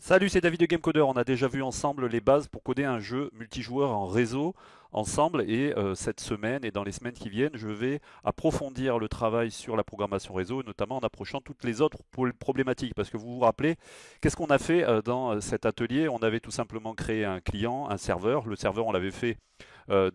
Salut, c'est David de GameCoder. On a déjà vu ensemble les bases pour coder un jeu multijoueur en réseau ensemble et cette semaine et dans les semaines qui viennent, je vais approfondir le travail sur la programmation réseau, notamment en approchant toutes les autres problématiques. Parce que vous vous rappelez, qu'est-ce qu'on a fait dans cet atelier? On avait tout simplement créé un client, un serveur. Le serveur, on l'avait fait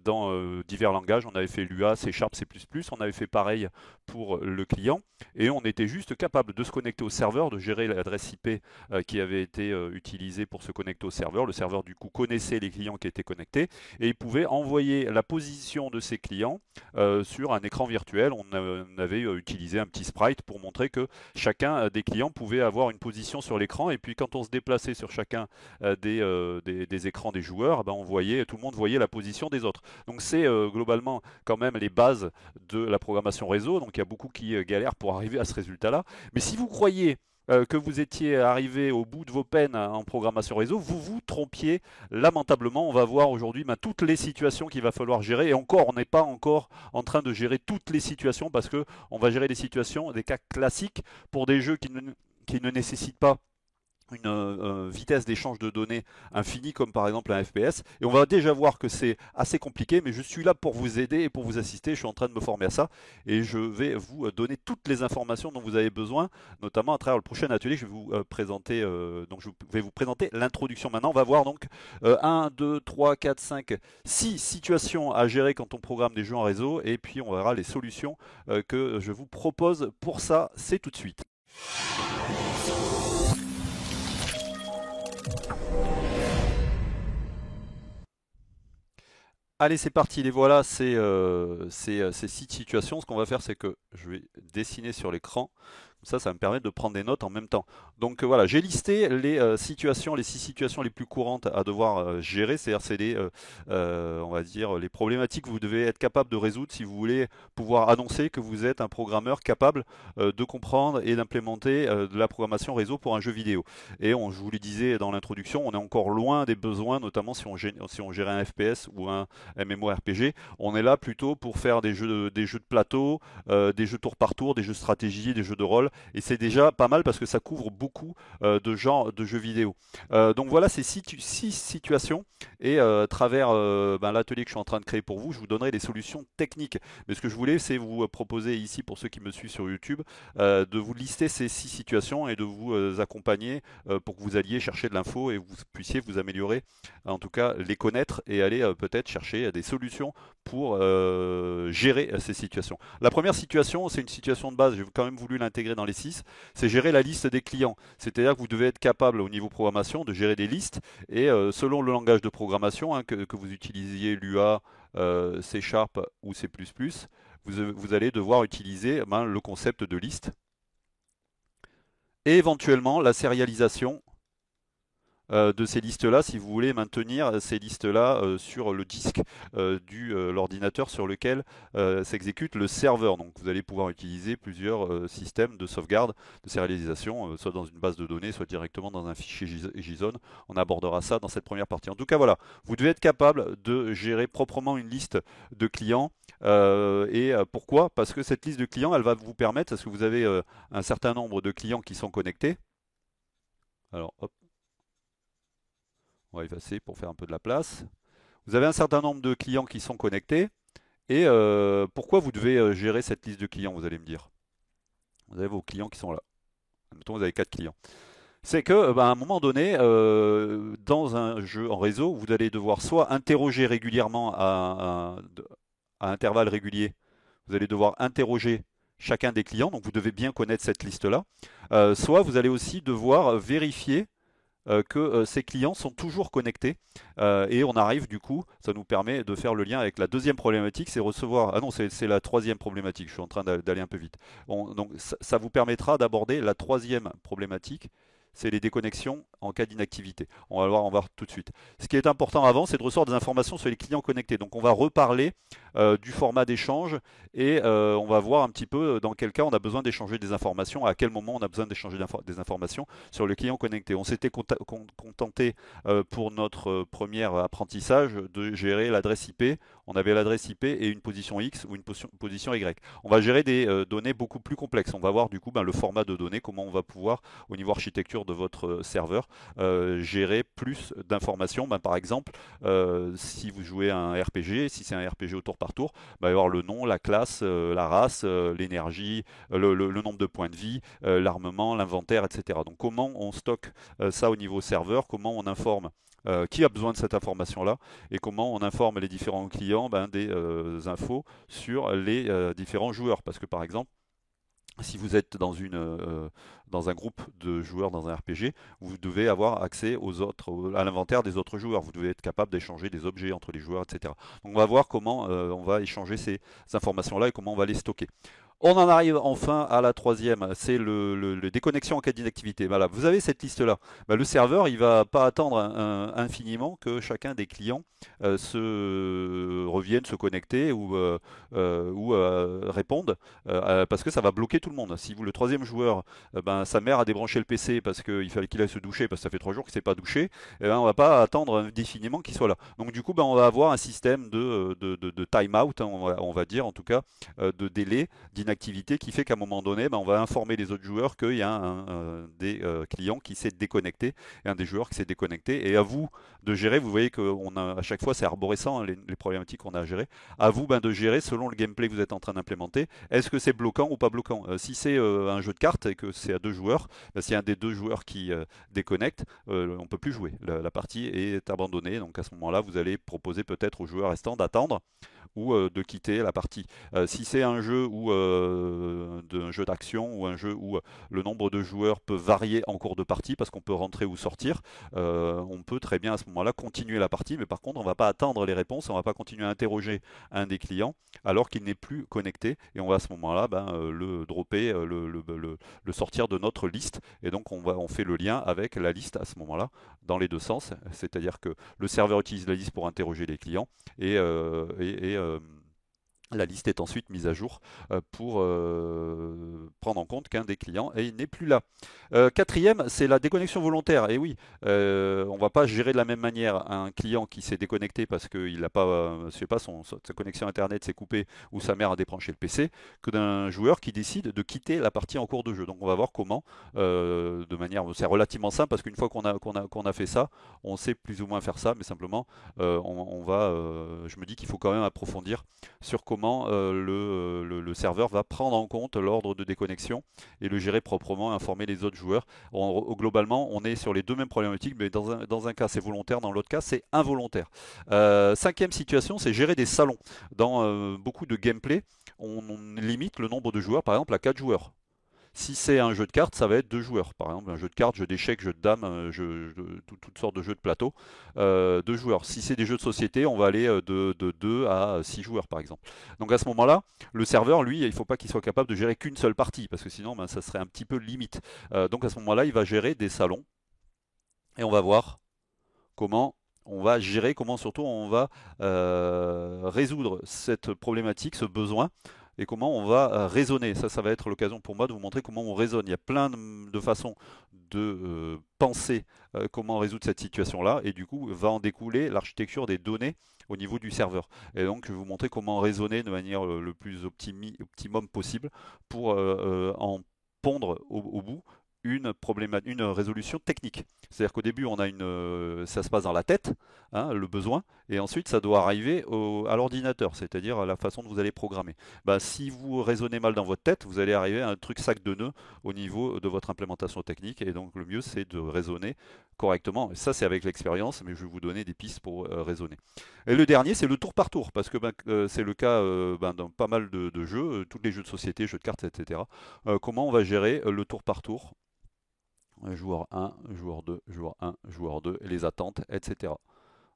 dans divers langages. On avait fait Lua, C Sharp, C++. On avait fait pareil pour le client. Et on était juste capable de se connecter au serveur, de gérer l'adresse IP qui avait été utilisée pour se connecter au serveur. Le serveur, du coup, connaissait les clients qui étaient connectés et il pouvait envoyer la position de ses clients sur un écran virtuel. On avait utilisé un petit sprite pour montrer que chacun des clients pouvait avoir une position sur l'écran. Et puis, quand on se déplaçait sur chacun des écrans des joueurs, ben, tout le monde voyait la position des autres. Donc, c'est globalement quand même les bases de la programmation réseau. Donc, il y a beaucoup qui galèrent pour arriver à ce résultat-là. Mais si vous croyez que vous étiez arrivé au bout de vos peines en programmation réseau, vous vous trompiez lamentablement. On va voir aujourd'hui toutes les situations qu'il va falloir gérer. Et encore, on n'est pas encore en train de gérer toutes les situations parce que on va gérer des situations, des cas classiques pour des jeux qui ne nécessitent pas une vitesse d'échange de données infinie comme par exemple un FPS et on va déjà voir que c'est assez compliqué, mais je suis là pour vous aider et pour vous assister. Je suis en train de me former à ça et je vais vous donner toutes les informations dont vous avez besoin, notamment à travers le prochain atelier que je vais vous présenter. Donc je vais vous présenter l'introduction maintenant. On va voir donc 1, 2, 3, 4, 5, 6 situations à gérer quand on programme des jeux en réseau et puis on verra les solutions que je vous propose pour ça. C'est tout de suite. Allez, c'est parti, les voilà, ces 6 situations. Ce qu'on va faire, c'est que je vais dessiner sur l'écran. Ça va me permettre de prendre des notes en même temps. Donc voilà, j'ai listé les situations, les 6 situations les plus courantes à devoir gérer. C'est-à-dire, c'est on va dire, les problématiques que vous devez être capable de résoudre si vous voulez pouvoir annoncer que vous êtes un programmeur capable de comprendre et d'implémenter de la programmation réseau pour un jeu vidéo. Et je vous le disais dans l'introduction, on est encore loin des besoins, notamment si on gérait un FPS ou un MMORPG. On est là plutôt pour faire des jeux de plateau, des jeux tour par tour, des jeux de stratégie, des jeux de rôle. Et c'est déjà pas mal parce que ça couvre beaucoup de genres de jeux vidéo. Donc voilà ces 6 situations. Et à travers l'atelier que je suis en train de créer pour vous, je vous donnerai des solutions techniques. Mais ce que je voulais, c'est vous proposer ici, pour ceux qui me suivent sur YouTube, de vous lister ces 6 situations et de vous accompagner pour que vous alliez chercher de l'info et vous puissiez vous améliorer, en tout cas les connaître et aller peut-être chercher des solutions pour gérer ces situations. La première situation, c'est une situation de base, j'ai quand même voulu l'intégrer dans les 6, c'est gérer la liste des clients. C'est-à-dire que vous devez être capable au niveau programmation de gérer des listes et selon le langage de programmation, que vous utilisiez Lua, C Sharp ou C++, vous allez devoir utiliser le concept de liste et éventuellement la sérialisation de ces listes-là si vous voulez maintenir ces listes-là sur le disque de l'ordinateur sur lequel s'exécute le serveur. Donc vous allez pouvoir utiliser plusieurs systèmes de sauvegarde, de sérialisation, soit dans une base de données, soit directement dans un fichier JSON. On abordera ça dans cette première partie. En tout cas, voilà, vous devez être capable de gérer proprement une liste de clients. Pourquoi? Parce que cette liste de clients, elle va vous permettre, parce que vous avez un certain nombre de clients qui sont connectés. Alors, hop. On va effacer pour faire un peu de la place. Vous avez un certain nombre de clients qui sont connectés. Et pourquoi vous devez gérer cette liste de clients, vous allez me dire. Vous avez vos clients qui sont là. Mettons, vous avez 4 clients. C'est que, à un moment donné, dans un jeu en réseau, vous allez devoir soit interroger régulièrement à intervalles réguliers, vous allez devoir interroger chacun des clients, donc vous devez bien connaître cette liste-là. Soit vous allez aussi devoir vérifier que ces clients sont toujours connectés et on arrive du coup, ça nous permet de faire le lien avec la deuxième problématique, c'est recevoir, ah non c'est la troisième problématique, je suis en train d'aller un peu vite. Donc ça vous permettra d'aborder la troisième problématique, c'est les déconnexions en cas d'inactivité. On va voir tout de suite. Ce qui est important avant, c'est de recevoir des informations sur les clients connectés. Donc on va reparler du format d'échange et on va voir un petit peu dans quel cas on a besoin d'échanger des informations, à quel moment on a besoin d'échanger des informations sur le client connecté. On s'était contenté pour notre premier apprentissage de gérer l'adresse IP. On avait l'adresse IP et une position X ou une position Y. On va gérer des données beaucoup plus complexes. On va voir du coup le format de données, comment on va pouvoir, au niveau architecture de votre serveur, gérer plus d'informations. Ben, par exemple, si vous jouez un RPG, si c'est un RPG au tour par tour, ben, il va y avoir le nom, la classe, la race, l'énergie, le nombre de points de vie, l'armement, l'inventaire, etc. Donc comment on stocke ça au niveau serveur, comment on informe qui a besoin de cette information-là et comment on informe les différents clients ben, des infos sur les différents joueurs. Parce que par exemple, si vous êtes dans un groupe de joueurs dans un RPG, vous devez avoir accès à l'inventaire des autres joueurs. Vous devez être capable d'échanger des objets entre les joueurs, etc. Donc on va voir comment on va échanger ces informations-là et comment on va les stocker. On en arrive enfin à la troisième, c'est le déconnexion en cas d'inactivité. Voilà, vous avez cette liste-là. Bah, le serveur, il va pas attendre infiniment que chacun des clients revienne se connecter ou réponde, parce que ça va bloquer tout le monde. Si le troisième joueur, ben, sa mère a débranché le PC parce qu'il fallait qu'il aille se doucher parce que ça fait 3 jours qu'il ne s'est pas douché, eh ben, on va pas attendre indéfiniment qu'il soit là. Donc du coup, ben, on va avoir un système de time-out, hein, on va dire en tout cas, de délai d'inactivité qui fait qu'à un moment donné, ben, on va informer les autres joueurs qu'il y a un des clients qui s'est déconnecté et un des joueurs qui s'est déconnecté. Et à vous de gérer, vous voyez à chaque fois c'est arborescent, hein, les problématiques qu'on a à gérer. À vous ben, de gérer selon le gameplay que vous êtes en train d'implémenter. Est-ce que c'est bloquant ou pas bloquant? Si c'est un jeu de cartes et que c'est à 2 joueurs, ben, s'il y a un des 2 joueurs qui déconnecte, on ne peut plus jouer. La partie est abandonnée. Donc à ce moment-là, vous allez proposer peut-être aux joueurs restants d'attendre ou de quitter la partie. Si c'est un jeu un jeu d'action ou un jeu où le nombre de joueurs peut varier en cours de partie parce qu'on peut rentrer ou sortir, on peut très bien à ce moment-là continuer la partie, mais par contre on ne va pas attendre les réponses, on ne va pas continuer à interroger un des clients alors qu'il n'est plus connecté et on va à ce moment-là ben, le dropper, le sortir de notre liste et donc on fait le lien avec la liste à ce moment-là dans les deux sens, c'est-à-dire que le serveur utilise la liste pour interroger les clients et la liste est ensuite mise à jour pour prendre en compte qu'un des clients n'est plus là. Quatrième, c'est la déconnexion volontaire. Et oui, on ne va pas gérer de la même manière un client qui s'est déconnecté parce qu'il n'a pas, je sais pas, sa connexion Internet s'est coupée ou sa mère a débranché le PC, que d'un joueur qui décide de quitter la partie en cours de jeu. Donc on va voir comment, de manière, c'est relativement simple parce qu'une fois qu'on a fait ça, on sait plus ou moins faire ça, mais simplement, je me dis qu'il faut quand même approfondir sur comment le serveur va prendre en compte l'ordre de déconnexion et le gérer proprement et informer les autres joueurs. Globalement, on est sur les deux mêmes problématiques, mais dans un cas c'est volontaire, dans l'autre cas c'est involontaire. Cinquième situation, c'est gérer des salons. Dans beaucoup de gameplay, on limite le nombre de joueurs, par exemple à 4 joueurs. Si c'est un jeu de cartes, ça va être 2 joueurs. Par exemple, un jeu de cartes, jeu d'échecs, jeu de dames, toutes sortes de jeux de plateau. 2 joueurs. Si c'est des jeux de société, on va aller de 2 à 6 joueurs, par exemple. Donc à ce moment-là, le serveur, lui, il ne faut pas qu'il soit capable de gérer qu'une seule partie, parce que sinon, ben, ça serait un petit peu limite. Donc à ce moment-là, il va gérer des salons. Et on va voir comment on va gérer, comment surtout on va résoudre cette problématique, ce besoin et comment on va raisonner. Ça va être l'occasion pour moi de vous montrer comment on raisonne. Il y a plein de façons de penser comment résoudre cette situation-là et du coup va en découler l'architecture des données au niveau du serveur. Et donc je vais vous montrer comment raisonner de manière le plus optimum possible pour en pondre au bout une résolution technique. C'est-à-dire qu'au début, ça se passe dans la tête, hein, le besoin, et ensuite ça doit arriver à l'ordinateur, c'est-à-dire à la façon dont vous allez programmer. Bah, si vous raisonnez mal dans votre tête, vous allez arriver à un truc sac de nœuds au niveau de votre implémentation technique, et donc le mieux c'est de raisonner correctement. Et ça c'est avec l'expérience, mais je vais vous donner des pistes pour raisonner. Et le dernier, c'est le tour par tour, parce que c'est le cas dans pas mal de jeux, tous les jeux de société, jeux de cartes, etc. Comment on va gérer le tour par tour? Joueur 1, joueur 2, joueur 1, joueur 2, les attentes, etc.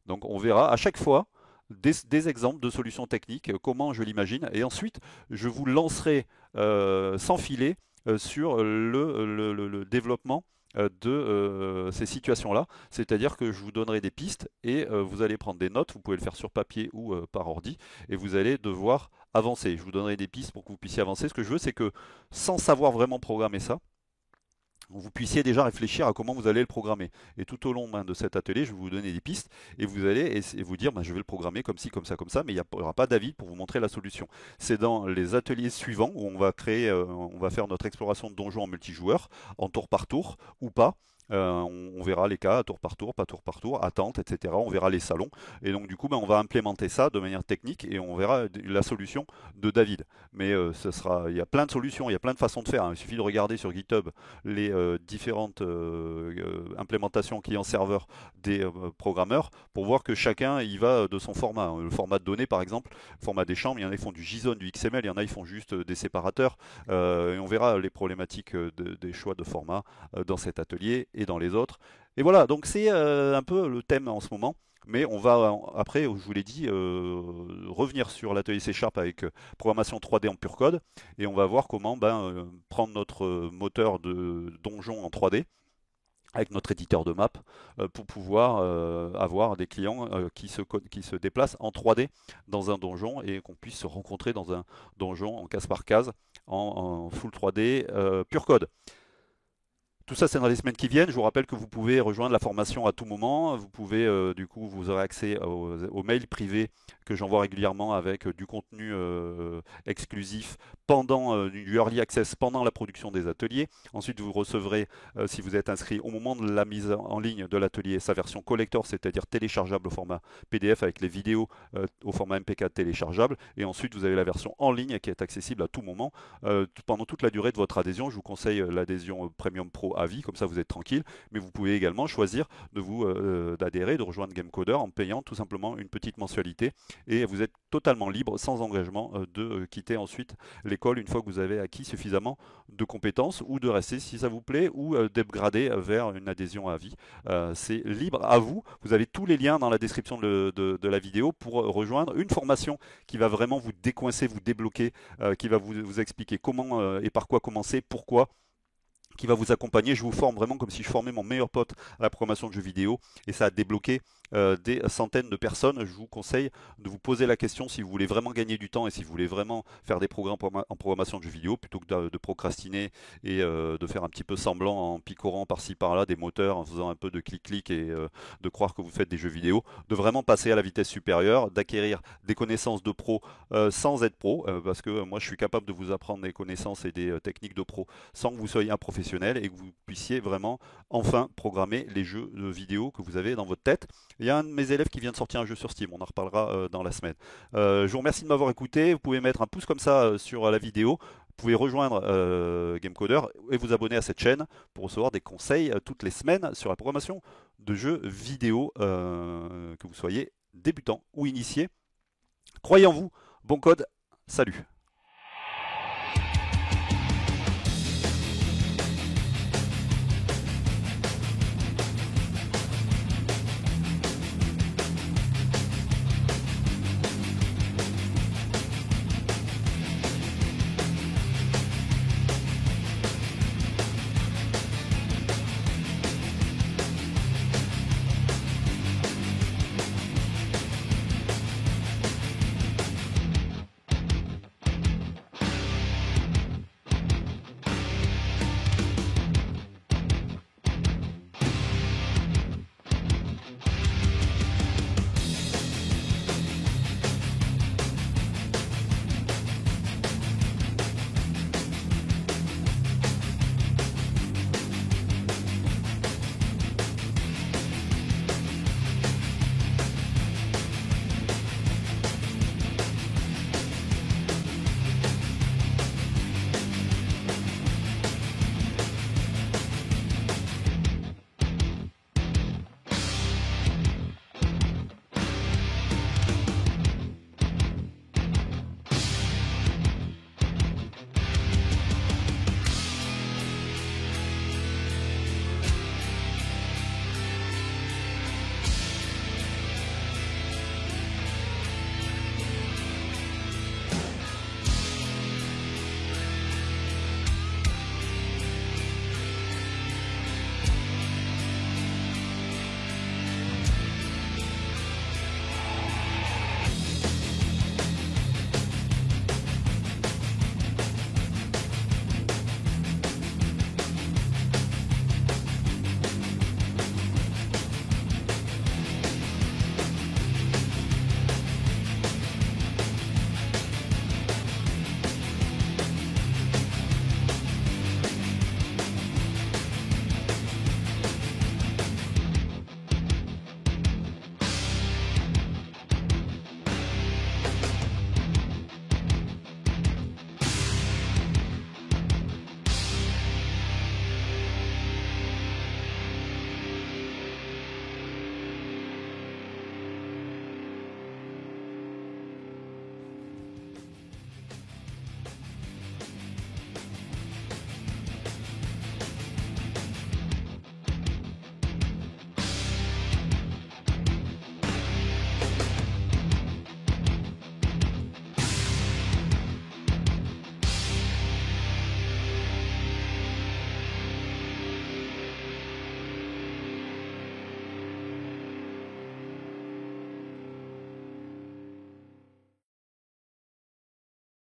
Donc on verra à chaque fois des exemples de solutions techniques, comment je l'imagine, et ensuite je vous lancerai sans filet sur le développement de ces situations-là, c'est-à-dire que je vous donnerai des pistes et vous allez prendre des notes, vous pouvez le faire sur papier ou par ordi, et vous allez devoir avancer. Je vous donnerai des pistes pour que vous puissiez avancer. Ce que je veux, c'est que sans savoir vraiment programmer ça, vous puissiez déjà réfléchir à comment vous allez le programmer. Et tout au long de cet atelier, je vais vous donner des pistes et vous allez vous dire je vais le programmer comme ci, comme ça, mais il n'y aura pas d'avis pour vous montrer la solution. C'est dans les ateliers suivants où on va faire notre exploration de donjons en multijoueur, en tour par tour ou pas. On verra les cas tour par tour, pas tour par tour, attente, etc. On verra les salons. Et donc du coup, ben, on va implémenter ça de manière technique et on verra la solution de David. Mais il y a plein de solutions, il y a plein de façons de faire, hein. Il suffit de regarder sur GitHub les différentes implémentations client-serveur des programmeurs pour voir que chacun y va de son format, hein. Le format de données, par exemple, le format des chambres, il y en a qui font du JSON, du XML, il y en a qui font juste des séparateurs. Et on verra les problématiques des choix de format dans cet atelier et dans les autres. Et voilà, donc c'est un peu le thème en ce moment. Mais on va après, je vous l'ai dit, revenir sur l'atelier C# avec programmation 3D en pur code. Et on va voir comment prendre notre moteur de donjon en 3D avec notre éditeur de map pour pouvoir avoir des clients qui se déplacent en 3D dans un donjon et qu'on puisse se rencontrer dans un donjon en case par case en full 3D pur code. Tout ça, c'est dans les semaines qui viennent. Je vous rappelle que vous pouvez rejoindre la formation à tout moment. Vous pouvez, du coup, vous aurez accès aux mails privés que j'envoie régulièrement avec du contenu exclusif pendant du early access pendant la production des ateliers. Ensuite, vous recevrez, si vous êtes inscrit au moment de la mise en ligne de l'atelier, sa version collector, c'est-à-dire téléchargeable au format PDF avec les vidéos au format MP4 téléchargeable. Et ensuite, vous avez la version en ligne qui est accessible à tout moment pendant toute la durée de votre adhésion. Je vous conseille l'adhésion Premium Pro à vie, comme ça vous êtes tranquille, mais vous pouvez également choisir d'adhérer, de rejoindre GameCoder en payant tout simplement une petite mensualité et vous êtes totalement libre, sans engagement, de quitter ensuite l'école une fois que vous avez acquis suffisamment de compétences ou de rester si ça vous plaît ou d'upgrader vers une adhésion à vie. C'est libre à vous. Vous avez tous les liens dans la description de la vidéo pour rejoindre une formation qui va vraiment vous décoincer, vous débloquer, qui va vous expliquer comment et par quoi commencer, pourquoi, qui va vous accompagner. Je vous forme vraiment comme si je formais mon meilleur pote à la programmation de jeux vidéo et ça a débloqué des centaines de personnes. Je vous conseille de vous poser la question si vous voulez vraiment gagner du temps et si vous voulez vraiment faire des programmes en programmation de jeux vidéo plutôt que de procrastiner et de faire un petit peu semblant en picorant par-ci par-là des moteurs, en faisant un peu de clic-clic et de croire que vous faites des jeux vidéo, de vraiment passer à la vitesse supérieure, d'acquérir des connaissances de pro sans être pro, parce que moi je suis capable de vous apprendre des connaissances et des techniques de pro sans que vous soyez un professionnel et que vous puissiez vraiment enfin programmer les jeux de vidéo que vous avez dans votre tête. Il y a un de mes élèves qui vient de sortir un jeu sur Steam, on en reparlera dans la semaine. Je vous remercie de m'avoir écouté, vous pouvez mettre un pouce comme ça sur la vidéo, vous pouvez rejoindre GameCoder et vous abonner à cette chaîne pour recevoir des conseils toutes les semaines sur la programmation de jeux vidéo, que vous soyez débutant ou initié. Croyez en vous, bon code, salut!